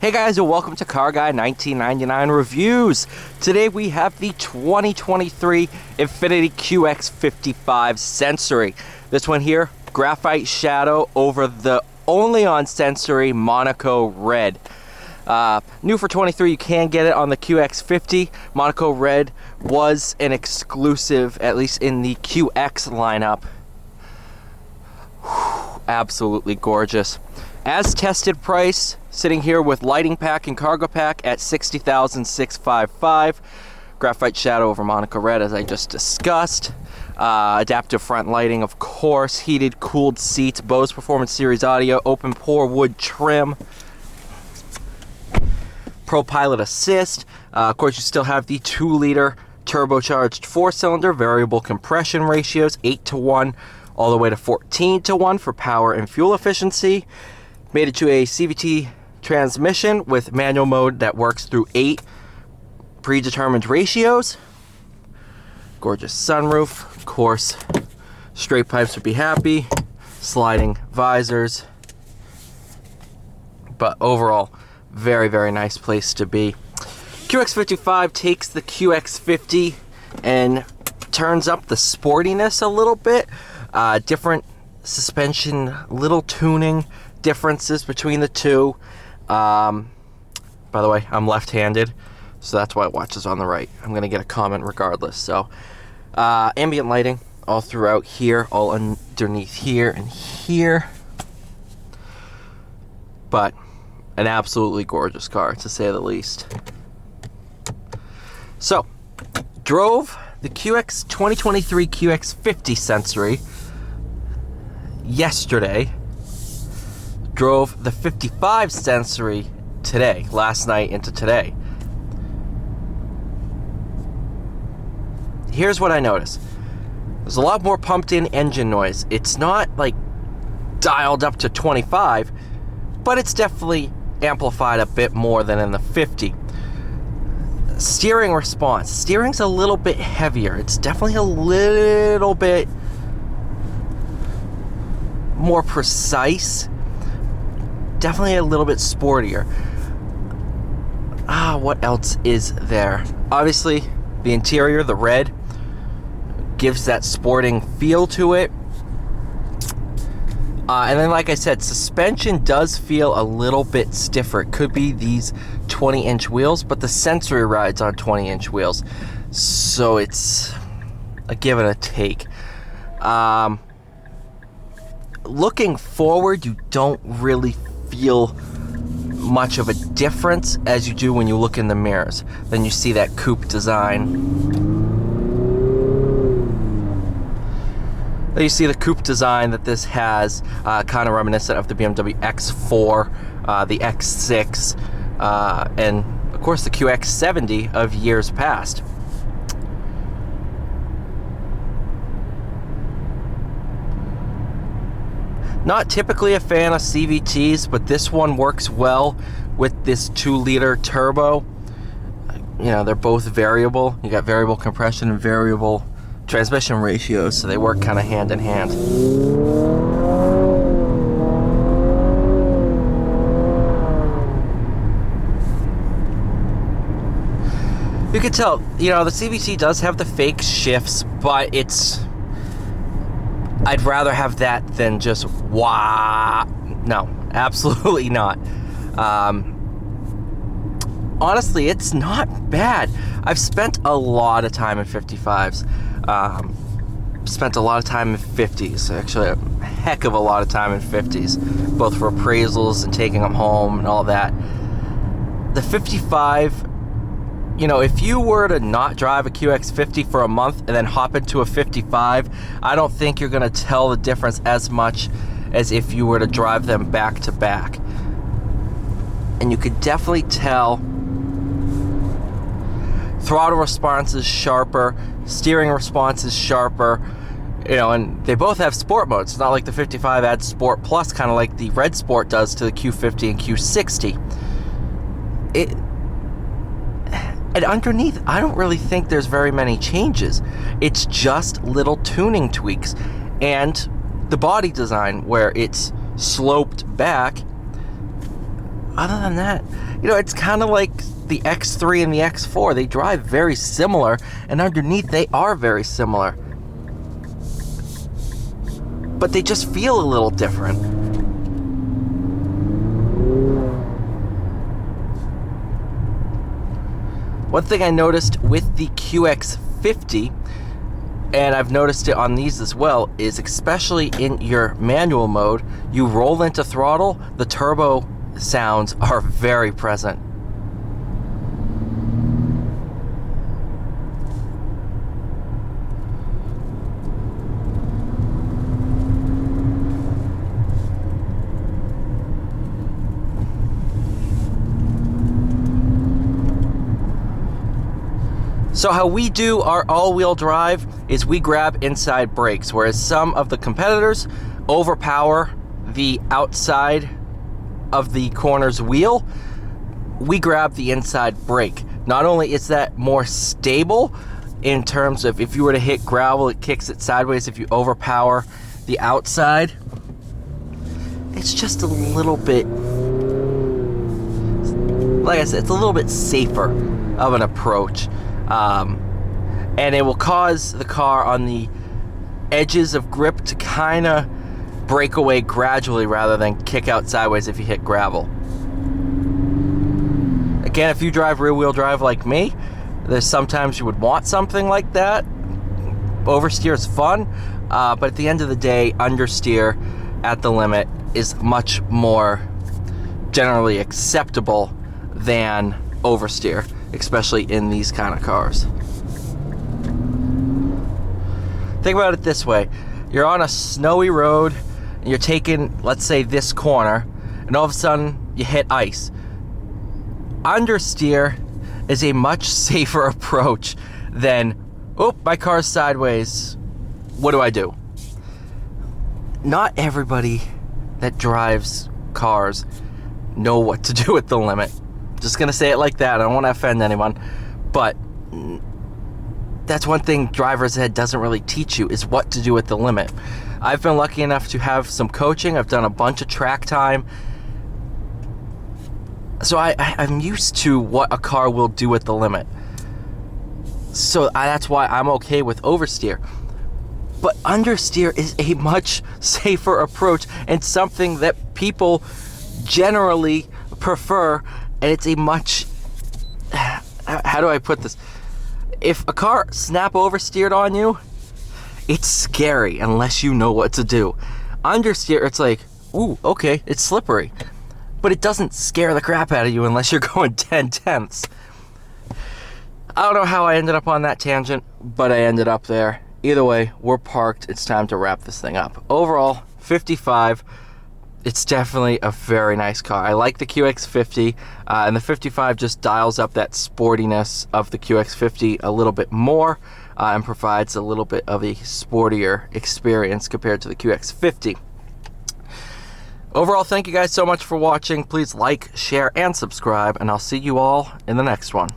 Hey guys, and welcome to Car Guy 1999 Reviews. Today we have the 2023 INFINITI QX55 Sensory. This one here, graphite shadow over the only on Sensory Monaco Red. New for 23, you can get it on the QX50. Monaco Red was an exclusive, at least in the QX lineup. Whew, absolutely gorgeous. As tested price, sitting here with lighting pack and cargo pack at $60,655. Graphite shadow over Monaco Red, as I just discussed. Adaptive front lighting, of course. Heated, cooled seats. Bose Performance Series audio. Open pore wood trim. Pro Pilot Assist. Of course, you still have the 2-liter turbocharged 4-cylinder. Variable compression ratios, 8:1 all the way to 14:1 for power and fuel efficiency. Made it to a CVT transmission with manual mode that works through 8 predetermined ratios. Gorgeous sunroof, of course. Straight pipes would be happy. Sliding visors. But overall, very, very nice place to be. QX55 takes the QX50 and turns up the sportiness a little bit. Different suspension, little tuning differences between the two. By the way, I'm left-handed, so that's why it watches on the right. I'm gonna get a comment regardless. So ambient lighting all throughout here, all underneath here and here. But an absolutely gorgeous car, to say the least. So drove the 2023 QX50 Sensory yesterday. Drove the 55 Sensory today, last night into today. Here's what I noticed. There's a lot more pumped in engine noise. It's not like dialed up to 25, but it's definitely amplified a bit more than in the 50. Steering response. Steering's a little bit heavier. It's definitely a little bit more precise. Definitely a little bit sportier. What else is there? Obviously, the interior, the red, gives that sporting feel to it. And then, like I said, suspension does feel a little bit stiffer. It could be these 20-inch wheels, but the Sensory rides on 20-inch wheels. So it's a give and a take. Looking forward, you don't really feel much of a difference as you do when you look in the mirrors. Then you see that coupe design. Then you see the coupe design that this has, kind of reminiscent of the BMW X4, the X6, and of course the QX70 of years past. Not typically a fan of CVTs, but this one works well with this 2-liter turbo. You know, they're both variable. You got variable compression and variable transmission ratios, so they work kind of hand in hand. You can tell, you know, the CVT does have the fake shifts, but I'd rather have that than just wah. No, absolutely not. Honestly, it's not bad. I've spent a lot of time in 55s. Spent a lot of time in 50s. Actually, a heck of a lot of time in 50s, both for appraisals and taking them home and all that. The 55, you know, if you were to not drive a QX50 for a month and then hop into a 55, I don't think you're going to tell the difference as much as if you were to drive them back to back. And you could definitely tell throttle response is sharper, steering response is sharper, you know, and they both have sport modes. It's not like the 55 adds Sport Plus, kind of like the Red Sport does to the Q50 and Q60. And underneath, I don't really think there's very many changes. It's just little tuning tweaks. And the body design, where it's sloped back, other than that, you know, it's kind of like the X3 and the X4. They drive very similar, and underneath they are very similar. But they just feel a little different. One thing I noticed with the QX50, and I've noticed it on these as well, is especially in your manual mode, you roll into throttle, the turbo sounds are very present. So how we do our all-wheel drive is we grab inside brakes, whereas some of the competitors overpower the outside of the corner's wheel. We grab the inside brake. Not only is that more stable in terms of if you were to hit gravel, it kicks it sideways. If you overpower the outside, it's just a little bit, like I said, it's a little bit safer of an approach. And it will cause the car on the edges of grip to kind of break away gradually rather than kick out sideways if you hit gravel. Again, if you drive rear-wheel drive like me, there's sometimes you would want something like that. Oversteer is fun, but at the end of the day, understeer at the limit is much more generally acceptable than oversteer, especially in these kind of cars. Think about it this way. You're on a snowy road, and you're taking, let's say, this corner, and all of a sudden you hit ice. Understeer is a much safer approach than, oh, my car's sideways. What do I do? Not everybody that drives cars know what to do at the limit. Just gonna say it like that. I don't want to offend anyone, but that's one thing driver's ed doesn't really teach you, is what to do at the limit. I've been lucky enough to have some coaching. I've done a bunch of track time, so I'm used to what a car will do at the limit. So that's why I'm okay with oversteer. But understeer is a much safer approach and something that people generally prefer. And it's a much, how do I put this? If a car snap oversteered on you, it's scary unless you know what to do. Understeer, it's like, ooh, okay, it's slippery. But it doesn't scare the crap out of you unless you're going 10/10ths. I don't know how I ended up on that tangent, but I ended up there. Either way, we're parked. It's time to wrap this thing up. Overall, 55. It's definitely a very nice car. I like the QX50, and the 55 just dials up that sportiness of the QX50 a little bit more, and provides a little bit of a sportier experience compared to the QX50. Overall, thank you guys so much for watching. Please like, share, and subscribe, and I'll see you all in the next one.